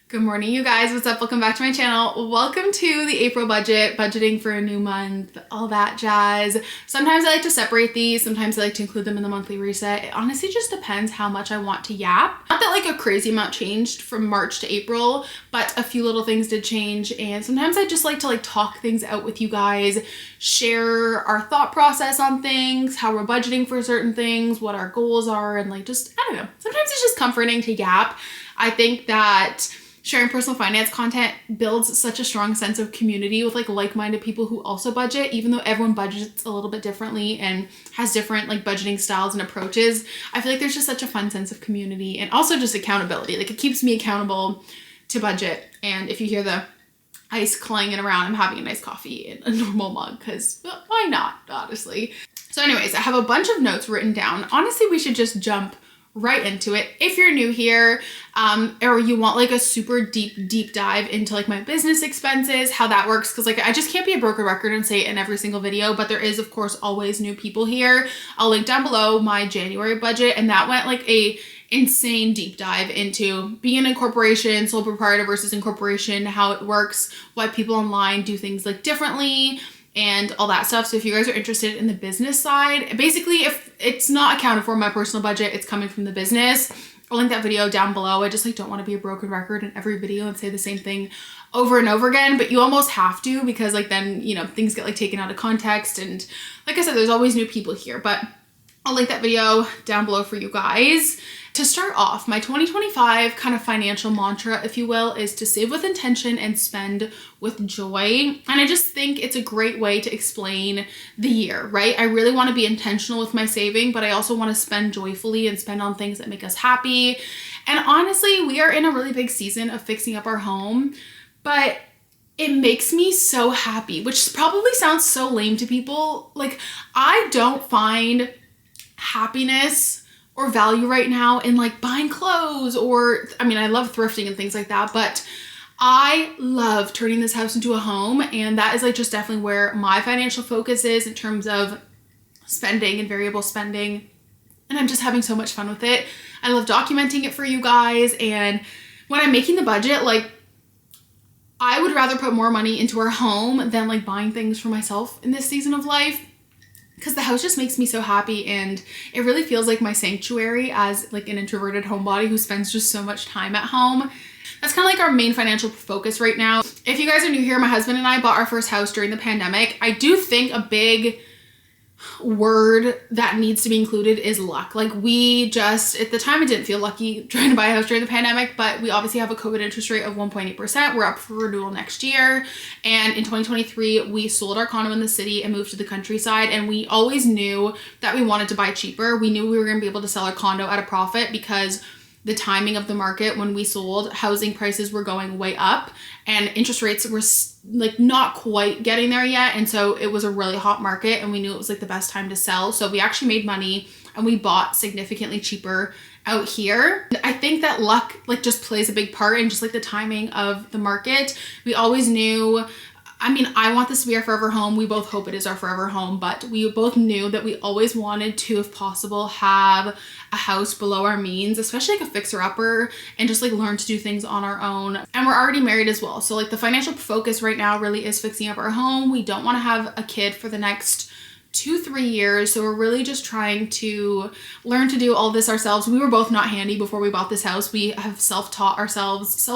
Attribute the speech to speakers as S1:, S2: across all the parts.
S1: Good morning, you guys. What's up? Welcome back to my channel. Welcome to the April budget, budgeting for a new month, all that jazz. Sometimes I like to separate these. Sometimes I like to include them in the monthly reset. It honestly just depends how much I want to yap. Not that like a crazy amount changed from March to April, but a few little things did change. And sometimes I just like to talk things out with you guys, share our thought process on things, how we're budgeting for certain things, what our goals are, and I don't know. Sometimes it's just comforting to yap. I think that sharing personal finance content builds such a strong sense of community with like-minded people who also budget, even though everyone budgets a little bit differently and has different budgeting styles and approaches. I feel like there's just such a fun sense of community and also just accountability. It keeps me accountable to budget. And if you hear the ice clanging around, I'm having a nice coffee in a normal mug because why not, honestly. So anyways, I have a bunch of notes written down. Honestly, we should just jump right into it. If you're new here, or you want a super deep dive into my business expenses, how that works, because I just can't be a broken record and say it in every single video, but there is of course always new people here. I'll link down below my January budget, and that went a insane deep dive into being an incorporation, sole proprietor versus incorporation, how it works, why people online do things differently, and all that stuff. So if you guys are interested in the business side, basically if it's not accounted for in my personal budget, it's coming from the business, I'll link that video down below. I just don't want to be a broken record in every video and say the same thing over and over again, but you almost have to, because then, things get taken out of context. And like I said, there's always new people here, but I'll link that video down below for you guys. To start off, my 2025 kind of financial mantra, if you will, is to save with intention and spend with joy. And I just think it's a great way to explain the year, right? I really want to be intentional with my saving, but I also want to spend joyfully and spend on things that make us happy. And honestly, we are in a really big season of fixing up our home, but it makes me so happy, which probably sounds so lame to people. I don't find happiness or value right now in buying clothes, or I love thrifting and things like that, but I love turning this house into a home, and that is just definitely where my financial focus is in terms of spending and variable spending, and I'm just having so much fun with it. I love documenting it for you guys, and when I'm making the budget, I would rather put more money into our home than buying things for myself in this season of life, because the house just makes me so happy, and it really feels like my sanctuary as an introverted homebody who spends just so much time at home. That's kind of our main financial focus right now. If you guys are new here, my husband and I bought our first house during the pandemic. I do think a big word that needs to be included is luck. We just, at the time, I didn't feel lucky trying to buy a house during the pandemic, but we obviously have a COVID interest rate of 1.8%. We're up for renewal next year. And in 2023, we sold our condo in the city and moved to the countryside. And we always knew that we wanted to buy cheaper. We knew we were going to be able to sell our condo at a profit, because the timing of the market when we sold, housing prices were going way up and interest rates were not quite getting there yet. And so it was a really hot market, and we knew it was the best time to sell. So we actually made money and we bought significantly cheaper out here. I think that luck just plays a big part in just the timing of the market. We always knew, I want this to be our forever home. We both hope it is our forever home, but we both knew that we always wanted to, if possible, have a house below our means, especially a fixer-upper, and just learn to do things on our own. And we're already married as well. So the financial focus right now really is fixing up our home. We don't want to have a kid for the next 2-3 years. So we're really just trying to learn to do all this ourselves. We were both not handy before we bought this house. We have self-taught ourselves.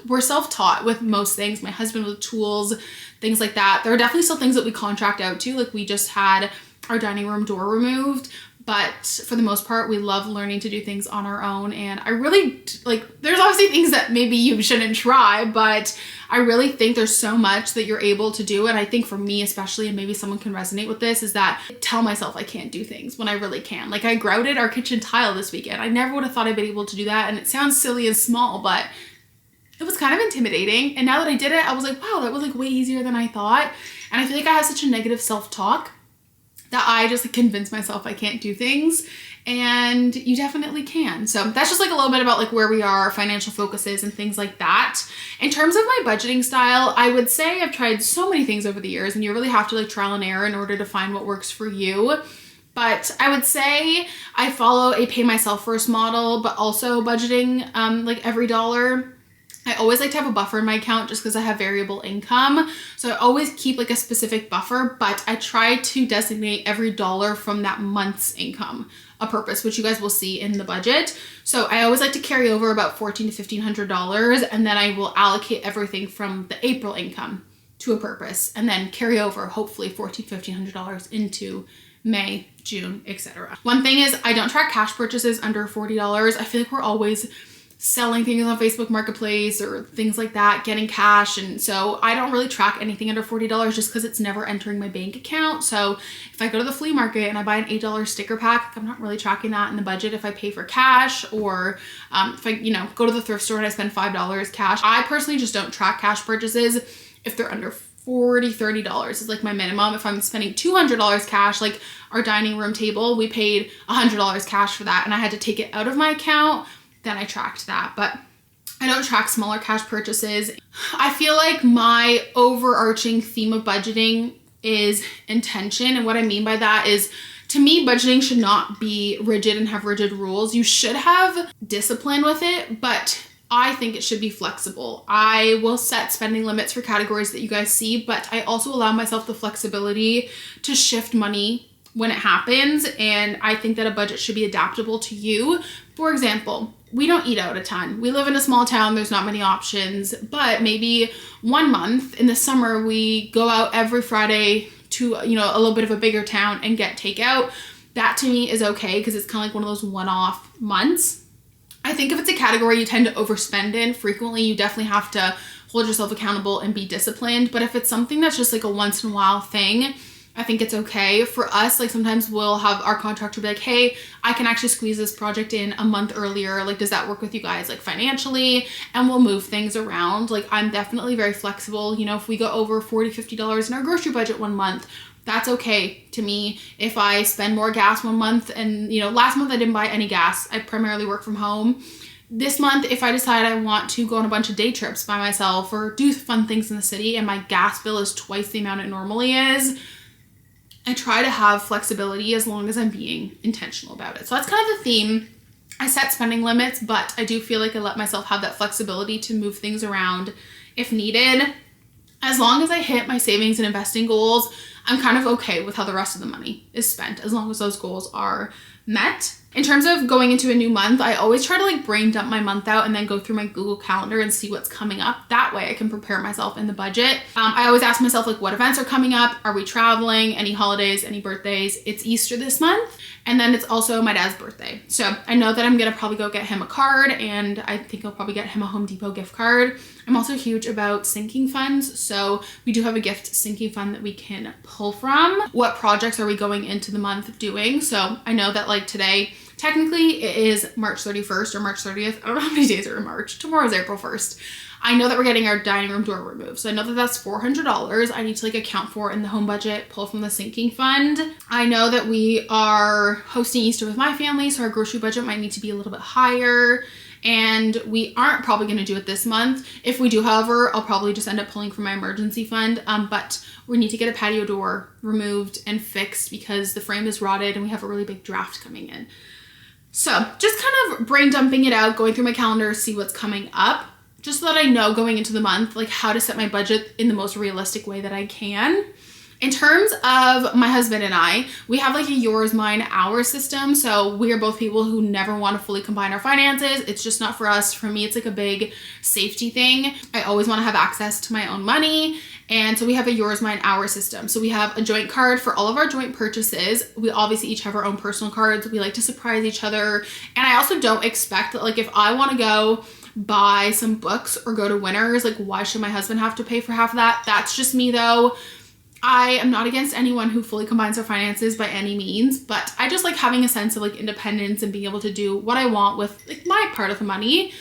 S1: We're self-taught with most things. My husband with tools, things like that. There are definitely still things that we contract out to. We just had our dining room door removed, but for the most part, we love learning to do things on our own. And I really, there's obviously things that maybe you shouldn't try, but I really think there's so much that you're able to do. And I think for me especially, and maybe someone can resonate with this, is that I tell myself I can't do things when I really can. I grouted our kitchen tile this weekend. I never would have thought I'd be able to do that. And it sounds silly and small, but it was kind of intimidating. And now that I did it, I was wow, that was way easier than I thought. And I feel I have such a negative self-talk that I just convince myself I can't do things, and you definitely can. So that's just a little bit about where we are, financial focuses and things like that. In terms of my budgeting style, I would say I've tried so many things over the years, and you really have to trial and error in order to find what works for you. But I would say I follow a pay myself first model, but also budgeting like every dollar. I always like to have a buffer in my account just because I have variable income. So I always keep like a specific buffer, but I try to designate every dollar from that month's income a purpose, which you guys will see in the budget. So I always like to carry over about $1,400 to $1,500, and then I will allocate everything from the April income to a purpose, and then carry over hopefully $1,400 to $1,500 into May, June, etc. One thing is I don't track cash purchases under $40. I feel like we're always selling things on Facebook Marketplace or things like that, getting cash. And so I don't really track anything under $40 just because it's never entering my bank account. So if I go to the flea market and I buy an $8 sticker pack, I'm not really tracking that in the budget if I pay for cash, or if I, go to the thrift store and I spend $5 cash. I personally just don't track cash purchases if they're under $40, $30 is like my minimum. If I'm spending $200 cash, like our dining room table, we paid $100 cash for that and I had to take it out of my account, then I tracked that. But I don't track smaller cash purchases. I feel like my overarching theme of budgeting is intention. And what I mean by that is, to me, budgeting should not be rigid and have rigid rules. You should have discipline with it, but I think it should be flexible. I will set spending limits for categories that you guys see, but I also allow myself the flexibility to shift money when it happens. And I think that a budget should be adaptable to you. For example, we don't eat out a ton. We live in a small town. There's not many options, but maybe 1 month in the summer, we go out every Friday to, a little bit of a bigger town and get takeout. That to me is okay because it's kind of like one of those one-off months. I think if it's a category you tend to overspend in frequently, you definitely have to hold yourself accountable and be disciplined. But if it's something that's just like a once in a while thing, I think it's okay. For us, like sometimes we'll have our contractor be like, hey, I can actually squeeze this project in a month earlier. Like, does that work with you guys, like financially? And we'll move things around. Like, I'm definitely very flexible. If we go over $40, $50 in our grocery budget 1 month, that's okay to me. If I spend more gas 1 month and, last month I didn't buy any gas. I primarily work from home. This month, if I decide I want to go on a bunch of day trips by myself or do fun things in the city and my gas bill is twice the amount it normally is, I try to have flexibility as long as I'm being intentional about it. So that's kind of the theme. I set spending limits, but I do feel like I let myself have that flexibility to move things around if needed. As long as I hit my savings and investing goals, I'm kind of okay with how the rest of the money is spent, as long as those goals are met. In terms of going into a new month, I always try to brain dump my month out and then go through my Google Calendar and see what's coming up. That way I can prepare myself in the budget. I always ask myself what events are coming up? Are we traveling? Any holidays, any birthdays? It's Easter this month. And then it's also my dad's birthday. So I know that I'm gonna probably go get him a card, and I think I'll probably get him a Home Depot gift card. I'm also huge about sinking funds. So we do have a gift sinking fund that we can pull from. What projects are we going into the month doing? So I know that today, technically it is March 31st or March 30th. I don't know how many days are in March. Tomorrow's April 1st. I know that we're getting our dining room door removed. So I know that that's $400. I need to account for in the home budget, pull from the sinking fund. I know that we are hosting Easter with my family, so our grocery budget might need to be a little bit higher. And we aren't probably going to do it this month. If we do, however, I'll probably just end up pulling from my emergency fund. But we need to get a patio door removed and fixed because the frame is rotted and we have a really big draft coming in. So just kind of brain dumping it out, going through my calendar, see what's coming up, just so that I know going into the month, how to set my budget in the most realistic way that I can. In terms of my husband and I, we have a yours, mine, our system. So we are both people who never want to fully combine our finances. It's just not for us. For me, it's a big safety thing. I always want to have access to my own money. And so we have a yours, mine, our system. So we have a joint card for all of our joint purchases. We obviously each have our own personal cards. We like to surprise each other. And I also don't expect that if I want to go buy some books or go to Winners, why should my husband have to pay for half of that? That's just me though. I am not against anyone who fully combines their finances by any means, but I just like having a sense of independence and being able to do what I want with my part of the money.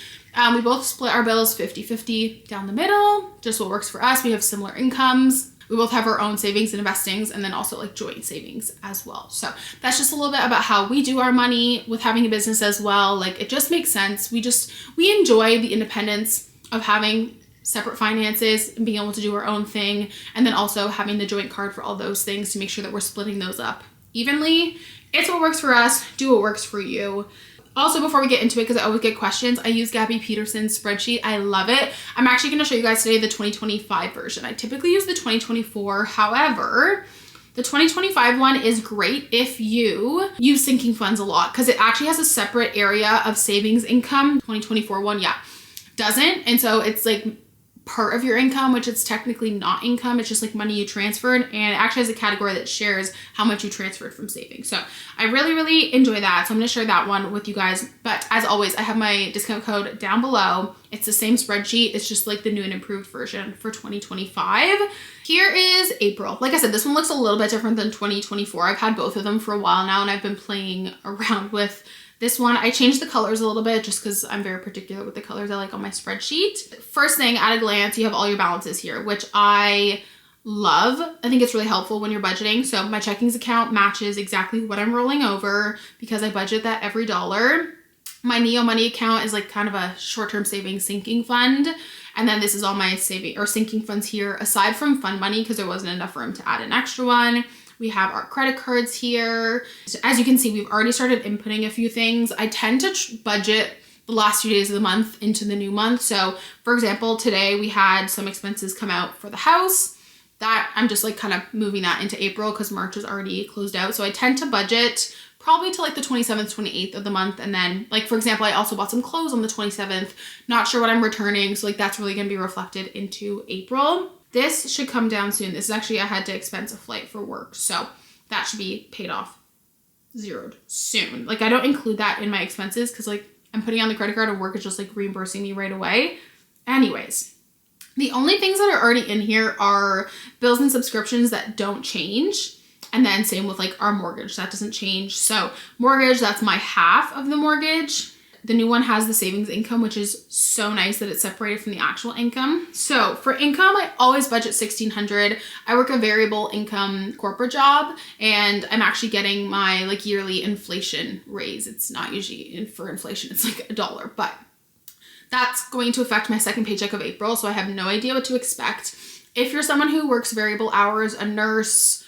S1: We both split our bills 50-50 down the middle, just what works for us. We have similar incomes. We both have our own savings and investings, and then also joint savings as well. So that's just a little bit about how we do our money with having a business as well. It just makes sense. We enjoy the independence of having separate finances and being able to do our own thing, and then also having the joint card for all those things to make sure that we're splitting those up evenly. It's what works for us. Do what works for you. Also, before we get into it, because I always get questions, I use Gabby Peterson's spreadsheet. I love it. I'm actually going to show you guys today the 2025 version. I typically use the 2024. However, the 2025 one is great if you use sinking funds a lot, because it actually has a separate area of savings income. 2024 one, yeah, doesn't. And so it's like part of your income, which it's technically not income. It's just like money you transferred, and it actually has a category that shares how much you transferred from savings. So I really, really enjoy that. So I'm going to share that one with you guys. But as always, I have my discount code down below. It's the same spreadsheet. It's just like the new and improved version for 2025. Here is April. Like I said, this one looks a little bit different than 2024. I've had both of them for a while now, and I've been playing around with this one. I changed the colors a little bit just because I'm very particular with the colors I like on my spreadsheet. First thing, at a glance, you have all your balances here, which I love. I think it's really helpful when you're budgeting. So my checkings account matches exactly what I'm rolling over because I budget that every dollar. My Neo Money account is like kind of a short-term savings sinking fund. And then this is all my saving or sinking funds here, aside from fund money, because there wasn't enough room to add an extra one. We have our credit cards here. As you can see, we've already started inputting a few things. I tend to budget the last few days of the month into the new month. So for example, today we had some expenses come out for the house that I'm just like kind of moving that into April because March is already closed out. So I tend to budget probably to like the 27th, 28th of the month. And then like, for example, I also bought some clothes on the 27th, not sure what I'm returning. So like that's really going to be reflected into April. This should come down soon. This is actually, I had to expense a flight for work. So that should be paid off, zeroed soon. Like I don't include that in my expenses because like I'm putting on the credit card and work is just like reimbursing me right away. Anyways, the only things that are already in here are bills and subscriptions that don't change. And then same with like our mortgage, that doesn't change. So mortgage, that's my half of the mortgage. The new one has the savings income, which is so nice that it's separated from the actual income. So for income, I always budget $1,600. I work a variable income corporate job, and I'm actually getting my like yearly inflation raise. It's not usually for inflation, it's like $1, but that's going to affect my second paycheck of April. So I have no idea what to expect. If you're someone who works variable hours, a nurse,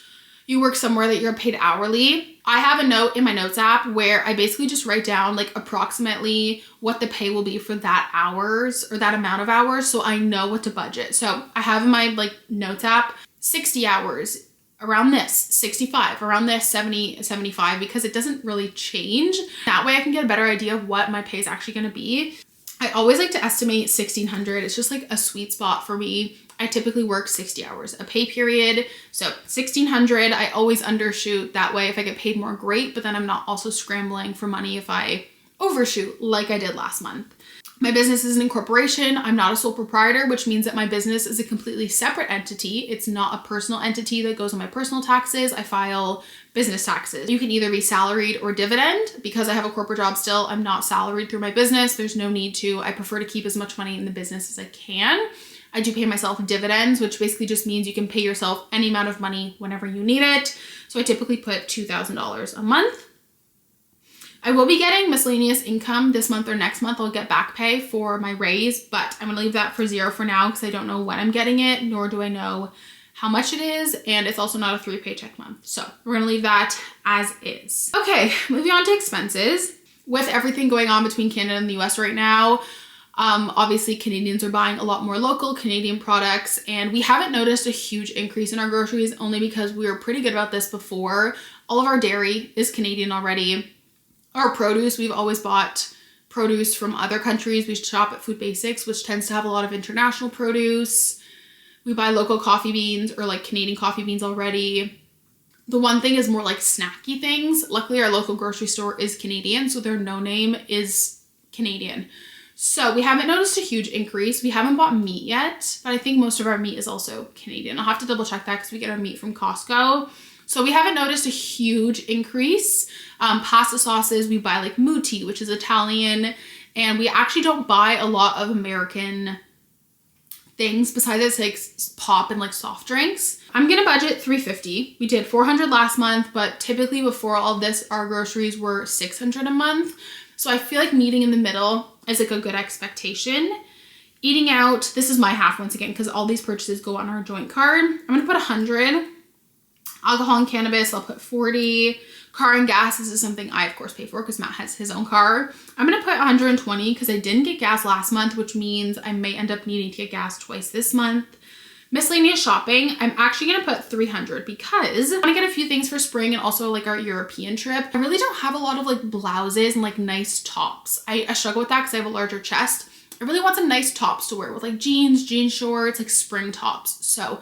S1: you work somewhere that you're paid hourly, I have a note in my notes app where I basically just write down like approximately what the pay will be for that hours or that amount of hours, so I know what to budget. So I have in my like notes app 60 hours around this, 65 around this, 70, 75, because it doesn't really change. That way I can get a better idea of what my pay is actually going to be. I always like to estimate 1,600. It's just like a sweet spot for me. I typically work 60 hours a pay period. So 1,600, I always undershoot. That way, if I get paid more, great. But then I'm not also scrambling for money if I overshoot like I did last month. My business is an incorporation. I'm not a sole proprietor, which means that my business is a completely separate entity. It's not a personal entity that goes on my personal taxes. I file business taxes. You can either be salaried or dividend. Because I have a corporate job still, I'm not salaried through my business. There's no need to. I prefer to keep as much money in the business as I can. I do pay myself dividends, which basically just means you can pay yourself any amount of money whenever you need it. So I typically put $2,000 a month. I will be getting miscellaneous income this month or next month. I'll get back pay for my raise, but I'm gonna leave that for zero for now because I don't know when I'm getting it, nor do I know how much it is. And it's also not a 3 paycheck month. So we're gonna leave that as is. Okay, moving on to expenses. With everything going on between Canada and the US right now, obviously Canadians are buying a lot more local Canadian products, and we haven't noticed a huge increase in our groceries only because we were pretty good about this before. All of our dairy is Canadian already. Our produce, we've always bought produce from other countries. We shop at Food Basics, which tends to have a lot of international produce. We buy local coffee beans or like Canadian coffee beans already. The one thing is more like snacky things. Luckily, our local grocery store is Canadian, so their no name is Canadian. So we haven't noticed a huge increase. We haven't bought meat yet, but I think most of our meat is also Canadian. I'll have to double check that because we get our meat from Costco. So we haven't noticed a huge increase. Pasta sauces, we buy like Muti, which is Italian, and we actually don't buy a lot of American things besides it's like pop and like soft drinks. I'm gonna budget $350. We did $400 last month, but typically before all this, our groceries were $600 a month. So I feel like meeting in the middle is like a good expectation. Eating out, this is my half once again, because all these purchases go on our joint card. I'm gonna put $100. Alcohol and cannabis, I'll put 40. Car and gas, this is something I of course pay for because Matt has his own car. I'm gonna put 120 because I didn't get gas last month, which means I may end up needing to get gas twice this month. Miscellaneous shopping, I'm actually gonna put 300 because I wanna get a few things for spring and also like our European trip. I really don't have a lot of like blouses and like nice tops. I struggle with that because I have a larger chest. I really want some nice tops to wear with like jeans, jean shorts, like spring tops. So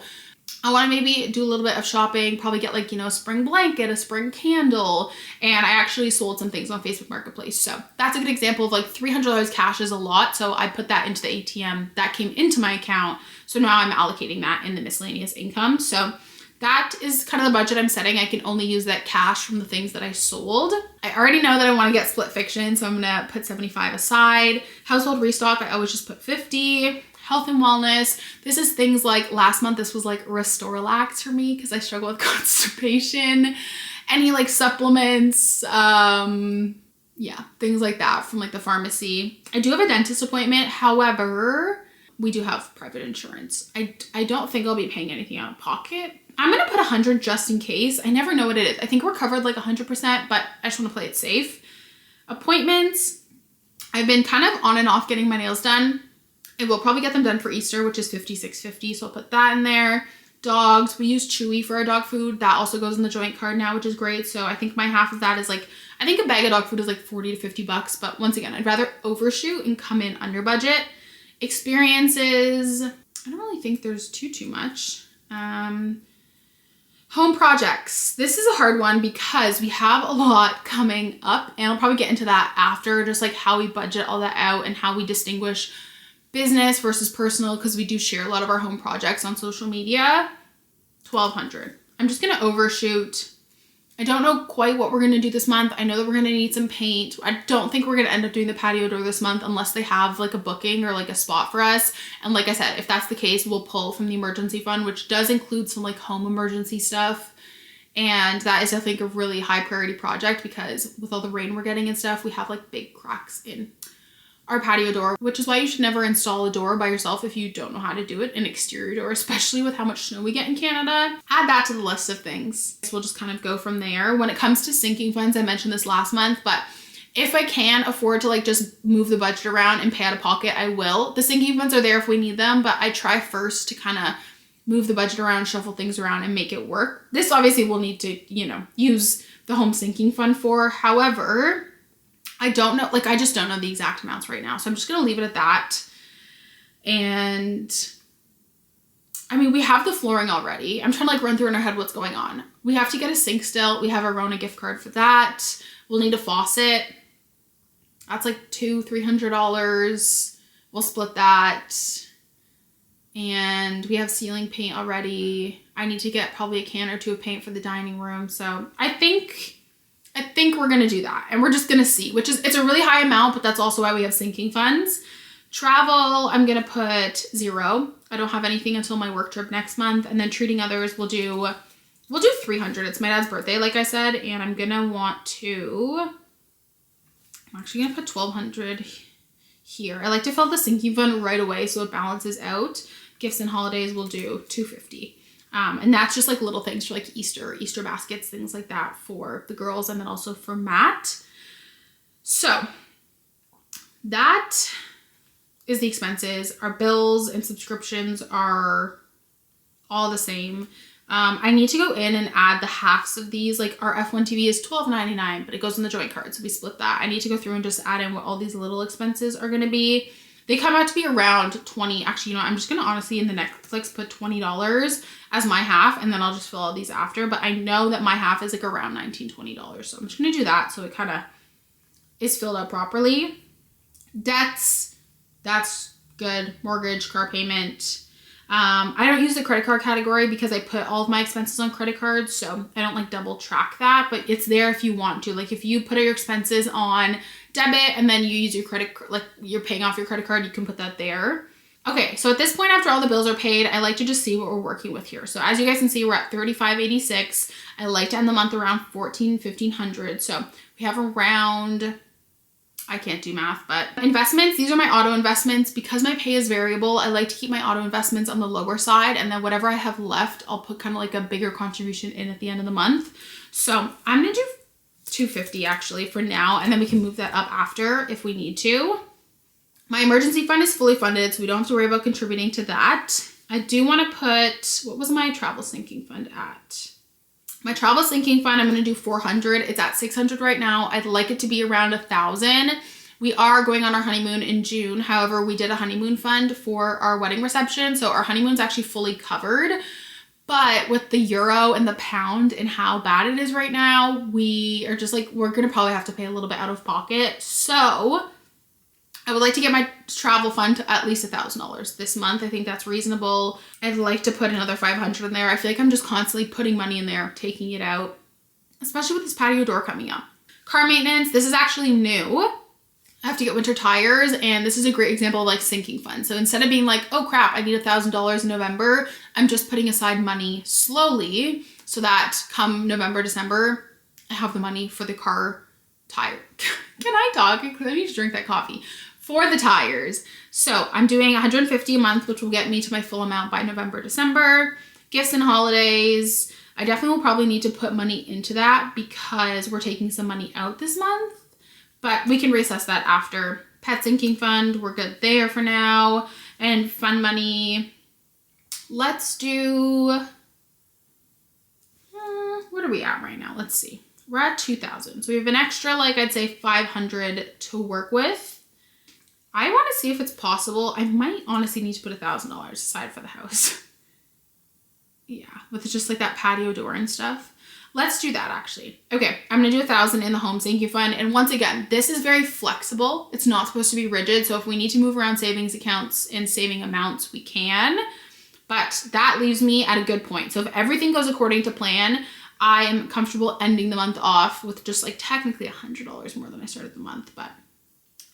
S1: I want to maybe do a little bit of shopping, probably get like, you know, a spring blanket, a spring candle. And I actually sold some things on Facebook Marketplace. So that's a good example of like $300 cash is a lot. So I put that into the ATM that came into my account. So now I'm allocating that in the miscellaneous income. So that is kind of the budget I'm setting. I can only use that cash from the things that I sold. I already know that I want to get split fiction, so I'm gonna put 75 aside. Household restock, I always just put 50. Health and wellness, this is things like last month, this was like Restorelax for me because I struggle with constipation. Any like supplements, yeah, things like that from like the pharmacy. I do have a dentist appointment, however, we do have private insurance. I don't think I'll be paying anything out of pocket. I'm gonna put 100 just in case. I never know what it is. I think we're covered like 100%, but I just wanna play it safe. Appointments, I've been kind of on and off getting my nails done. I will probably get them done for Easter, which is $56.50, so I'll put that in there. Dogs, we use Chewy for our dog food. That also goes in the joint card now, which is great. So I think my half of that is like, I think a bag of dog food is like 40 to 50 bucks, but once again, I'd rather overshoot and come in under budget. Experiences, I don't really think there's too much. Home projects. This is a hard one because we have a lot coming up, and I'll probably get into that after, just like how we budget all that out and how we distinguish business versus personal, because we do share a lot of our home projects on social media. 1,200. I'm just gonna overshoot. I don't know quite what we're gonna do this month. I know that we're gonna need some paint. I don't think we're gonna end up doing the patio door this month unless they have like a booking or like a spot for us. And like I said, if that's the case, we'll pull from the emergency fund, which does include some like home emergency stuff. And that is, I think, a really high priority project because with all the rain we're getting and stuff, we have like big cracks in our patio door, which is why you should never install a door by yourself if you don't know how to do it, an exterior door, especially with how much snow we get in Canada. Add that to the list of things. So we'll just kind of go from there. When it comes to sinking funds, I mentioned this last month, but if I can afford to like just move the budget around and pay out of pocket, I will. The sinking funds are there if we need them, but I try first to kind of move the budget around, shuffle things around and make it work. This obviously we'll need to, you know, use the home sinking fund for. However, I don't know, like I just don't know the exact amounts right now. So I'm just gonna leave it at that. And I mean, we have the flooring already. I'm trying to like run through in our head what's going on. We have to get a sink still. We have a Rona gift card for that. We'll need a faucet. That's like $300. We'll split that. And we have ceiling paint already. I need to get probably a can or two of paint for the dining room. So I think we're gonna do that, and we're just gonna see, which is, it's a really high amount, but that's also why we have sinking funds. Travel, I'm gonna put 0. I don't have anything until my work trip next month, and then treating others, we'll do 300. It's my dad's birthday, like I said, and I'm gonna want to, I'm actually gonna put 1,200 here. I like to fill the sinking fund right away so it balances out. Gifts and holidays, we'll do 250. And that's just like little things for like Easter baskets, things like that for the girls, and then also for Matt. So that is the expenses. Our bills and subscriptions are all the same. I need to go in and add the halves of these. Like our F1 TV is $12.99, but it goes in the joint card, so we split that. I need to go through and just add in what all these little expenses are gonna be. They come out to be around 20. Actually, you know, I'm just gonna honestly in the Netflix put $20 as my half, and then I'll just fill all these after. But I know that my half is like around $19, $20. So I'm just gonna do that so it kind of is filled out properly. Debts, that's good. Mortgage, car payment. I don't use the credit card category because I put all of my expenses on credit cards, so I don't like double track that, but it's there if you want to. Like if you put all your expenses on debit and then you use your credit, like you're paying off your credit card, you can put that there. Okay, so at this point, after all the bills are paid, I like to just see what we're working with here. So as you guys can see, we're at $35.86. I like to end the month around $1,400, $1,500. So we have around I can't do math, but investments, these are my auto investments. Because my pay is variable, I like to keep my auto investments on the lower side, and then whatever I have left, I'll put kind of like a bigger contribution in at the end of the month. So I'm gonna do $250 actually for now, and then we can move that up after if we need to. My emergency fund is fully funded, so we don't have to worry about contributing to that. I do want to put, what was my travel sinking fund at? My travel sinking fund, I'm going to do 400. It's at 600 right now. I'd like it to be around 1,000. We are going on our honeymoon in June. However, we did a honeymoon fund for our wedding reception. So our honeymoon's actually fully covered. But with the euro and the pound and how bad it is right now, we are just like, we're going to probably have to pay a little bit out of pocket. So I would like to get my travel fund to at least $1,000 this month. I think that's reasonable. I'd like to put another 500 in there. I feel like I'm just constantly putting money in there, taking it out, especially with this patio door coming up. Car maintenance, this is actually new. I have to get winter tires, and this is a great example of like sinking fund. So instead of being like, oh crap, I need $1,000 in November, I'm just putting aside money slowly so that come November, December, I have the money for the car tire. Can I talk? I need to drink that coffee. For the tires. So I'm doing $150 a month, which will get me to my full amount by November, December. Gifts and holidays. I definitely will probably need to put money into that because we're taking some money out this month, but we can reassess that after. Pet sinking fund, we're good there for now. And fun money. Let's do, what are we at right now? Let's see. We're at 2,000. So we have an extra, like I'd say 500 to work with. I want to see if it's possible. I might honestly need to put $1,000 aside for the house. Yeah, with just like that patio door and stuff. Let's do that actually. Okay, I'm gonna do 1,000 in the home sinking fund. And once again, this is very flexible. It's not supposed to be rigid. So if we need to move around savings accounts and saving amounts, we can. But that leaves me at a good point. So if everything goes according to plan, I am comfortable ending the month off with just like technically $100 more than I started the month. But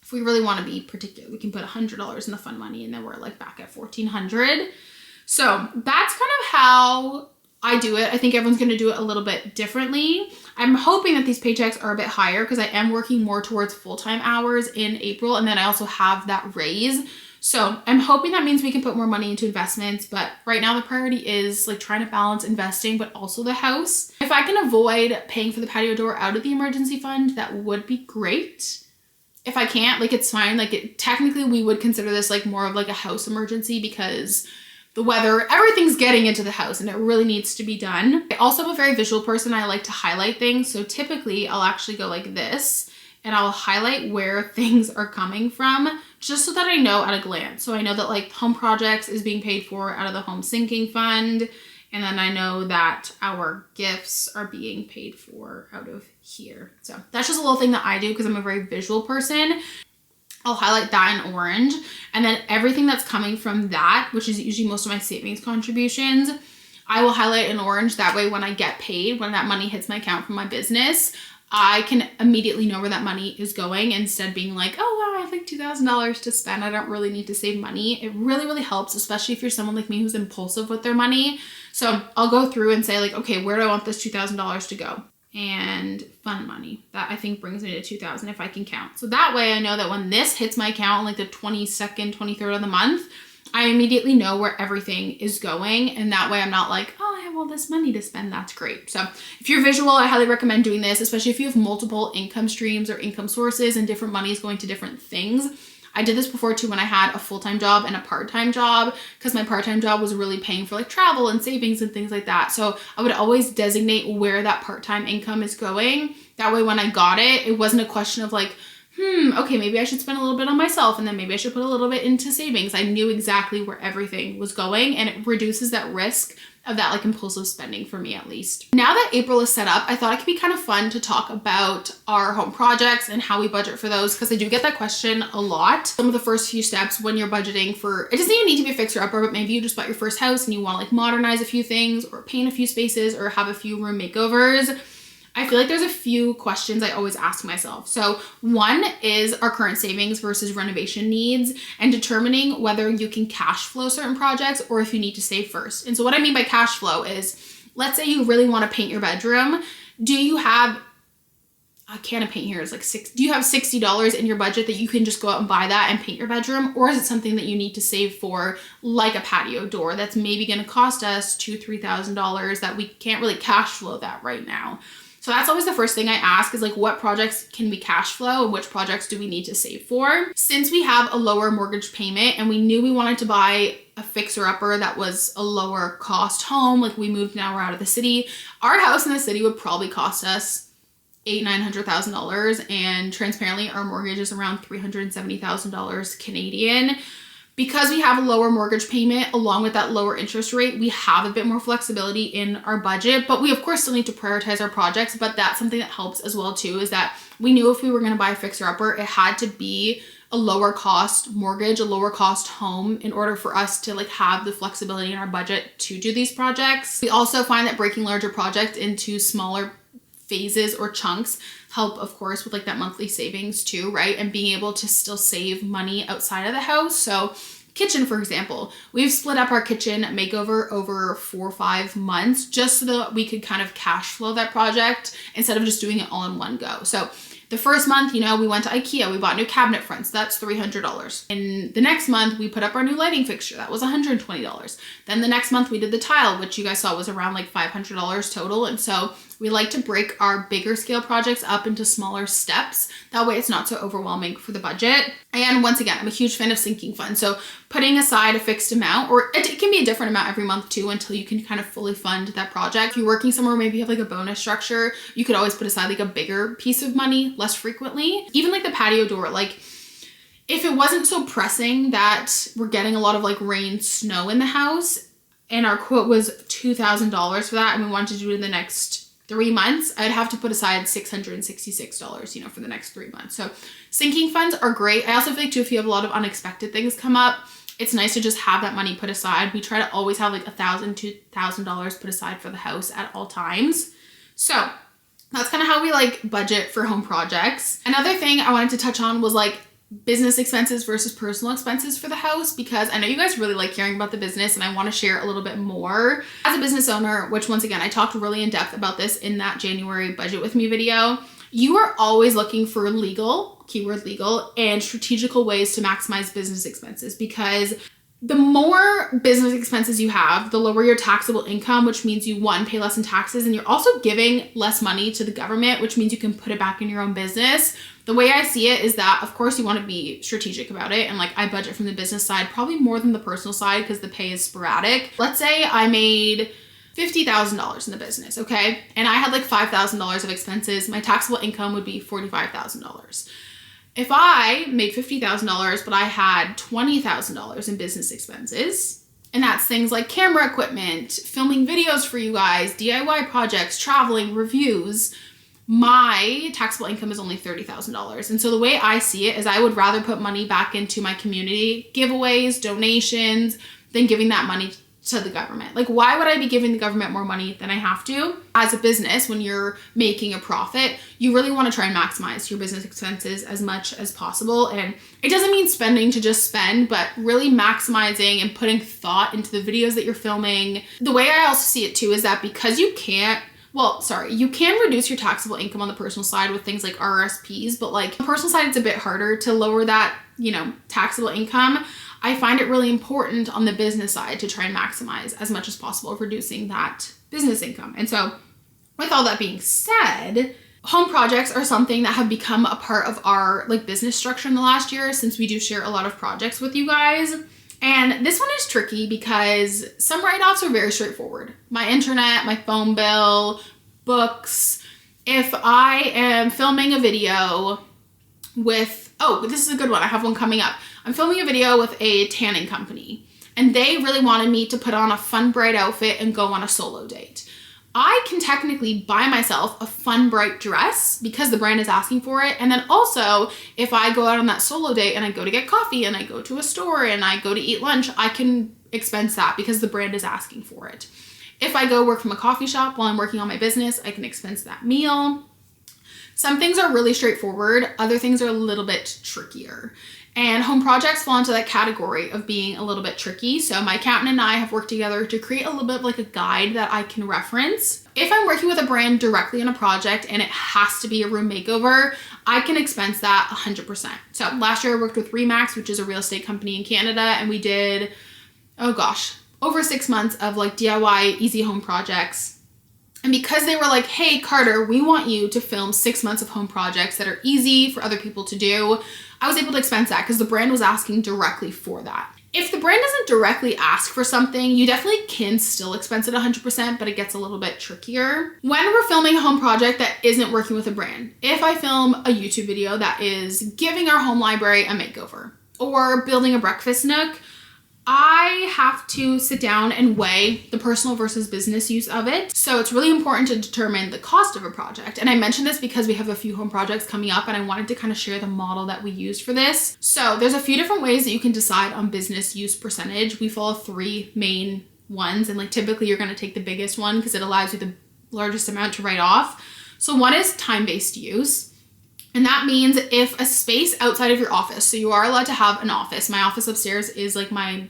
S1: if we really want to be particular, we can put $100 in the fun money, and then we're like back at $1,400. So that's kind of how I do it. I think everyone's going to do it a little bit differently. I'm hoping that these paychecks are a bit higher because I am working more towards full-time hours in April, and then I also have that raise. So I'm hoping that means we can put more money into investments, but right now the priority is like trying to balance investing, but also the house. If I can avoid paying for the patio door out of the emergency fund, that would be great. If I can't, like it's fine. Like technically we would consider this like more of like a house emergency because the weather, everything's getting into the house and it really needs to be done. I also am a very visual person. I like to highlight things. So typically I'll actually go like this and I'll highlight where things are coming from just so that I know at a glance. So I know that like home projects is being paid for out of the home sinking fund. And then I know that our gifts are being paid for out of here. So that's just a little thing that I do because I'm a very visual person. I'll highlight that in orange. And then everything that's coming from that, which is usually most of my savings contributions, I will highlight in orange. That way when I get paid, when that money hits my account from my business, I can immediately know where that money is going instead of being like, oh wow, I have like $2,000 to spend. I don't really need to save money. It really, really helps, especially if you're someone like me who's impulsive with their money. So I'll go through and say like, okay, where do I want this $2,000 to go? And fun money. That I think brings me to 2,000 if I can count. So that way I know that when this hits my account, like the 22nd, 23rd of the month, I immediately know where everything is going. And that way I'm not like, oh, I have all this money to spend. That's great. So if you're visual, I highly recommend doing this, especially if you have multiple income streams or income sources and different monies going to different things. I did this before too when I had a full-time job and a part-time job because my part-time job was really paying for like travel and savings and things like that. So I would always designate where that part-time income is going. That way when I got it, it wasn't a question of like, okay, maybe I should spend a little bit on myself and then maybe I should put a little bit into savings. I knew exactly where everything was going and it reduces that risk of that like impulsive spending for me at least. Now that April is set up, I thought it could be kind of fun to talk about our home projects and how we budget for those because I do get that question a lot. Some of the first few steps when you're budgeting for, it doesn't even need to be a fixer-upper, but maybe you just bought your first house and you want to like modernize a few things or paint a few spaces or have a few room makeovers. I feel like there's a few questions I always ask myself. So one is our current savings versus renovation needs and determining whether you can cash flow certain projects or if you need to save first. And so what I mean by cash flow is, let's say you really want to paint your bedroom. Do you have a can of paint here is like do you have $60 in your budget that you can just go out and buy that and paint your bedroom? Or is it something that you need to save for, like a patio door that's maybe going to cost us $2,000-$3,000 that we can't really cash flow that right now? So that's always the first thing I ask is like, what projects can we cash flow and which projects do we need to save for? Since we have a lower mortgage payment and we knew we wanted to buy a fixer-upper that was a lower cost home, like we moved now, we're out of the city, our house in the city would probably cost us $800,000-$900,000, and transparently our mortgage is around $370,000 Canadian. Because we have a lower mortgage payment along with that lower interest rate, we have a bit more flexibility in our budget, but we of course still need to prioritize our projects. But that's something that helps as well too, is that we knew if we were going to buy a fixer-upper, it had to be a lower cost mortgage, a lower cost home, in order for us to like have the flexibility in our budget to do these projects. We also find that breaking larger projects into smaller phases or chunks help, of course, with like that monthly savings too, right? And being able to still save money outside of the house. So kitchen, for example, we've split up our kitchen makeover over 4 or 5 months just so that we could kind of cash flow that project instead of just doing it all in one go. So the first month, you know, we went to IKEA, we bought new cabinet fronts, that's $300. And the next month we put up our new lighting fixture, that was $120. Then the next month we did the tile, which you guys saw was around like $500 total. And so we like to break our bigger scale projects up into smaller steps. That way it's not so overwhelming for the budget. And once again, I'm a huge fan of sinking funds. So putting aside a fixed amount, or it can be a different amount every month too, until you can kind of fully fund that project. If you're working somewhere, maybe you have like a bonus structure, you could always put aside like a bigger piece of money less frequently. Even like the patio door, like if it wasn't so pressing that we're getting a lot of like rain, snow in the house, and our quote was $2,000 for that, and we wanted to do it in the next 3 months, I'd have to put aside $666, you know, for the next 3 months. So sinking funds are great. I also feel like too, if you have a lot of unexpected things come up, it's nice to just have that money put aside. We try to always have like $1,000 to $2,000 put aside for the house at all times. So that's kind of how we like budget for home projects. Another thing I wanted to touch on was like business expenses versus personal expenses for the house, because I know you guys really like hearing about the business and I want to share a little bit more. As a business owner, which once again, I talked really in depth about this in that January budget with me video, you are always looking for legal, keyword legal, and strategical ways to maximize business expenses, because the more business expenses you have, the lower your taxable income, which means you, one, pay less in taxes, and you're also giving less money to the government, which means you can put it back in your own business. The way I see it is that, of course, you want to be strategic about it. And like I budget from the business side, probably more than the personal side because the pay is sporadic. Let's say I made $50,000 in the business, okay? And I had like $5,000 of expenses. My taxable income would be $45,000. If I made $50,000, but I had $20,000 in business expenses, and that's things like camera equipment, filming videos for you guys, DIY projects, traveling, reviews, my taxable income is only $30,000. And so the way I see it is I would rather put money back into my community giveaways, donations, than giving that money to the government. Like, why would I be giving the government more money than I have to? As a business, when you're making a profit, you really want to try and maximize your business expenses as much as possible. And it doesn't mean spending to just spend, but really maximizing and putting thought into the videos that you're filming. The way I also see it too is that because you can reduce your taxable income on the personal side with things like RRSPs, but like on the personal side, it's a bit harder to lower that, you know, taxable income. I find it really important on the business side to try and maximize as much as possible, reducing that business income. And so with all that being said, home projects are something that have become a part of our like business structure in the last year, since we do share a lot of projects with you guys. And this one is tricky because some write-offs are very straightforward. My internet, my phone bill, books. If I am filming a video with, oh, this is a good one. I have one coming up. I'm filming a video with a tanning company and they really wanted me to put on a fun, bright outfit and go on a solo date. I can technically buy myself a fun, bright dress because the brand is asking for it. And then also, if I go out on that solo date and I go to get coffee and I go to a store and I go to eat lunch, I can expense that because the brand is asking for it. If I go work from a coffee shop while I'm working on my business, I can expense that meal. Some things are really straightforward. Other things are a little bit trickier. And home projects fall into that category of being a little bit tricky. So my accountant and I have worked together to create a little bit of like a guide that I can reference. If I'm working with a brand directly on a project and it has to be a room makeover, I can expense that 100%. So last year I worked with Remax, which is a real estate company in Canada, and we did, oh gosh, over 6 months of like DIY easy home projects. And because they were like, hey, Carter, we want you to film 6 months of home projects that are easy for other people to do, I was able to expense that because the brand was asking directly for that. If the brand doesn't directly ask for something, you definitely can still expense it 100%, but it gets a little bit trickier. When we're filming a home project that isn't working with a brand, if I film a YouTube video that is giving our home library a makeover or building a breakfast nook, I have to sit down and weigh the personal versus business use of it. So it's really important to determine the cost of a project. And I mentioned this because we have a few home projects coming up and I wanted to kind of share the model that we used for this. So there's a few different ways that you can decide on business use percentage. We follow 3 main ones, and like typically you're going to take the biggest one because it allows you the largest amount to write off. So one is time-based use. And that means if a space outside of your office, so you are allowed to have an office. My office upstairs is like my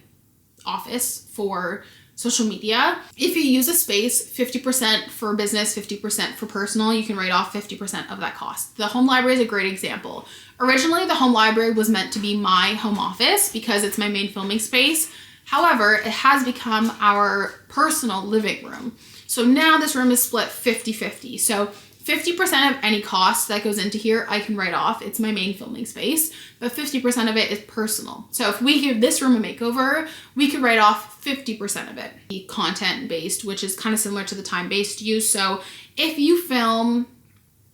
S1: office for social media. If you use a space, 50% for business, 50% for personal, you can write off 50% of that cost. The home library is a great example. Originally, the home library was meant to be my home office because it's my main filming space. However, it has become our personal living room. So now this room is split 50-50. So 50% of any cost that goes into here, I can write off. It's my main filming space, but 50% of it is personal. So if we give this room a makeover, we could write off 50% of it. The content-based, which is kind of similar to the time-based use. So if you film,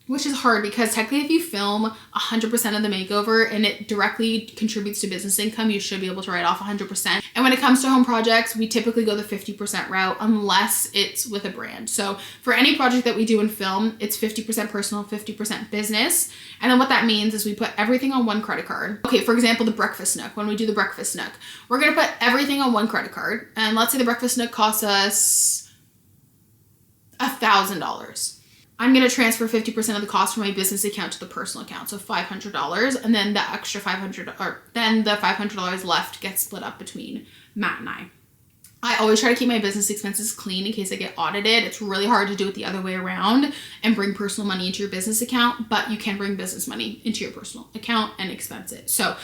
S1: which is hard because technically if you film 100% of the makeover and it directly contributes to business income, you should be able to write off 100%. And when it comes to home projects, we typically go the 50% route unless it's with a brand. So for any project that we do in film, it's 50% personal, 50% business. And then what that means is we put everything on one credit card. Okay, for example, the breakfast nook. When we do the breakfast nook, we're gonna put everything on one credit card. And let's say the breakfast nook costs us $1,000. I'm going to transfer 50% of the cost from my business account to the personal account. So $500, and then the extra $500 left gets split up between Matt and I. I always try to keep my business expenses clean in case I get audited. It's really hard to do it the other way around and bring personal money into your business account, but you can bring business money into your personal account and expense it. So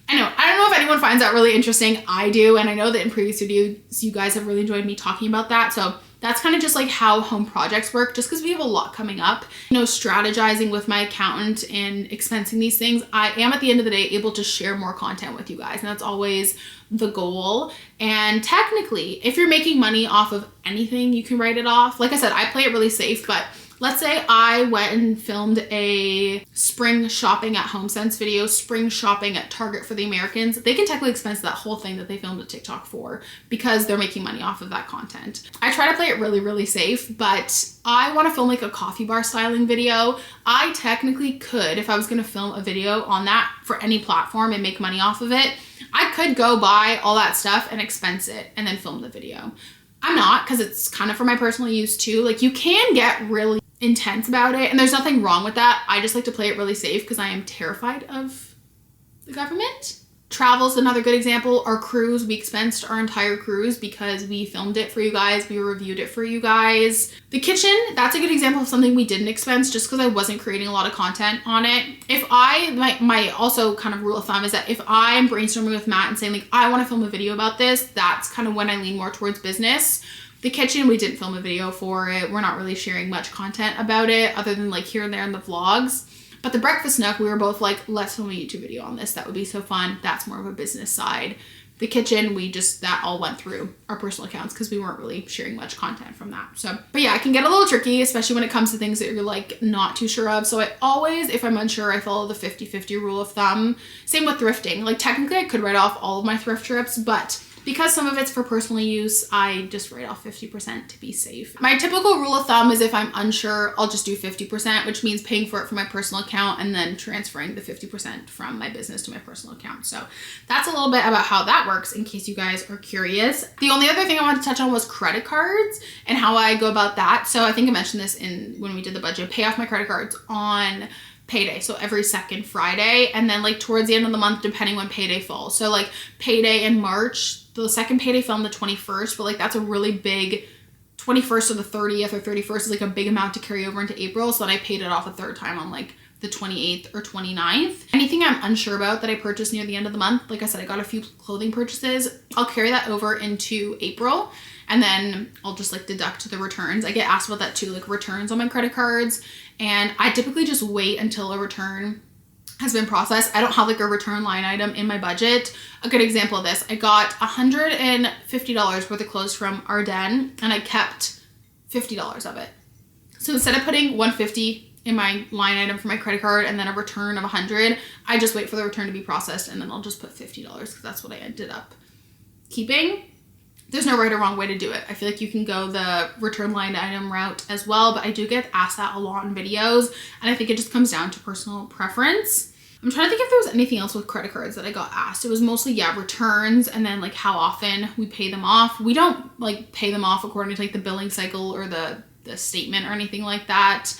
S1: I don't know if anyone finds that really interesting. I do. And I know that in previous videos, you guys have really enjoyed me talking about that. So that's kind of just like how home projects work, just because we have a lot coming up. Strategizing with my accountant and expensing these things, I am at the end of the day able to share more content with you guys. And that's always the goal. And technically, if you're making money off of anything, you can write it off. Like I said, I play it really safe, but let's say I went and filmed a spring shopping at HomeSense video, spring shopping at Target for the Americans. They can technically expense that whole thing that they filmed a TikTok for because they're making money off of that content. I try to play it really, really safe, but I want to film like a coffee bar styling video. I technically could, if I was going to film a video on that for any platform and make money off of it, I could go buy all that stuff and expense it and then film the video. I'm not, because it's kind of for my personal use too. Like, you can get really intense about it, and there's nothing wrong with that. I just like to play it really safe because I am terrified of the government. Travel's another good example. Our cruise, we expensed our entire cruise because we filmed it for you guys. We reviewed it for you guys. The kitchen, that's a good example of something we didn't expense just because I wasn't creating a lot of content on it. If my also kind of rule of thumb is that if I'm brainstorming with Matt and saying like, I want to film a video about this, that's kind of when I lean more towards business. The kitchen, we didn't film a video for it. We're not really sharing much content about it other than like here and there in the vlogs. But the breakfast nook, we were both like, let's film a YouTube video on this. That would be so fun. That's more of a business side. The kitchen, that all went through our personal accounts because we weren't really sharing much content from that. So, but yeah, it can get a little tricky, especially when it comes to things that you're like not too sure of. So I always, if I'm unsure, I follow the 50-50 rule of thumb. Same with thrifting. Like technically I could write off all of my thrift trips, but because some of it's for personal use, I just write off 50% to be safe. My typical rule of thumb is if I'm unsure, I'll just do 50%, which means paying for it from my personal account and then transferring the 50% from my business to my personal account. So that's a little bit about how that works in case you guys are curious. The only other thing I wanted to touch on was credit cards and how I go about that. So I think I mentioned this when we did the budget. Pay off my credit cards on payday, so every second Friday, and then like towards the end of the month, depending when payday falls. So like payday in March, the second payday fell on the 21st, but like that's a really big 21st or the 30th or 31st is like a big amount to carry over into April. So then I paid it off a third time on like the 28th or 29th. Anything I'm unsure about that I purchased near the end of the month, like I said, I got a few clothing purchases. I'll carry that over into April, and then I'll just like deduct the returns. I get asked about that too, like returns on my credit cards. And I typically just wait until a return has been processed. I don't have like a return line item in my budget. A good example of this, I got $150 worth of clothes from Ardennes, and I kept $50 of it. So instead of putting $150 in my line item for my credit card and then a return of $100, I just wait for the return to be processed, and then I'll just put $50 because that's what I ended up keeping. There's no right or wrong way to do it. I feel like you can go the return line item route as well, but I do get asked that a lot in videos, and I think it just comes down to personal preference. I'm trying to think if there was anything else with credit cards that I got asked. It was mostly, yeah, returns, and then like how often we pay them off. We don't like pay them off according to like the billing cycle or the statement or anything like that.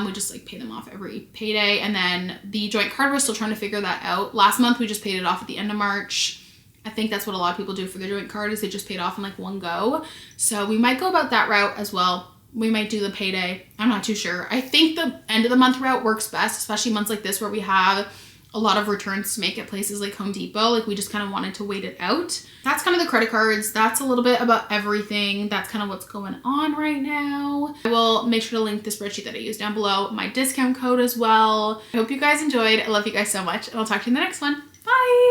S1: We just like pay them off every payday. And then the joint card, we're still trying to figure that out. Last month we just paid it off at the end of March. I think that's what a lot of people do for their joint card, is they just pay it off in like one go. So we might go about that route as well. We might do the payday. I'm not too sure. I think the end of the month route works best, especially months like this where we have a lot of returns to make at places like Home Depot. Like we just kind of wanted to wait it out. That's kind of the credit cards. That's a little bit about everything. That's kind of what's going on right now. I will make sure to link the spreadsheet that I used down below, my discount code as well. I hope you guys enjoyed. I love you guys so much, and I'll talk to you in the next one. Bye.